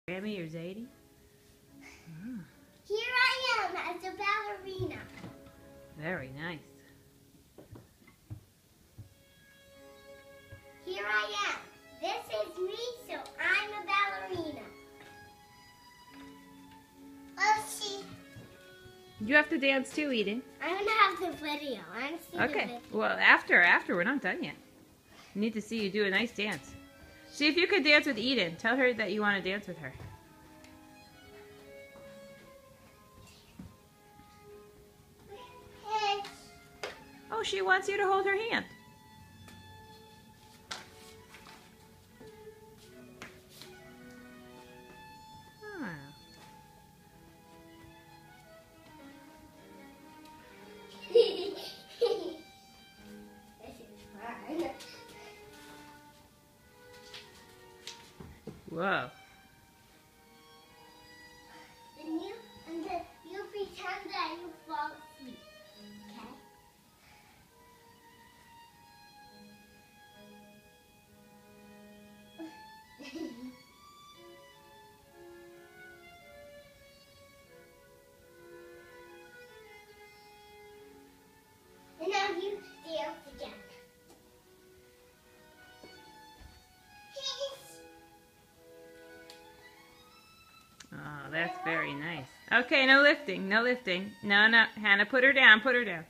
Grammy or Zadie? Oh. Here I am as a ballerina. Very nice. Here I am. This is me, so I'm a ballerina. Let's see. You have to dance too, Eden. I want to have the video. I want to see the Okay. video. Well, after. We're not done yet. I need to see you do a nice dance. See if you could dance with Eden. Tell her that you want to dance with her. Hey. Oh, she wants you to hold her hand. Ah. This is fun. Whoa. And then you pretend that you fall asleep. Okay? And now you dance again. Oh, that's very nice. Okay, no lifting, no lifting. No, Hannah, put her down, put her down.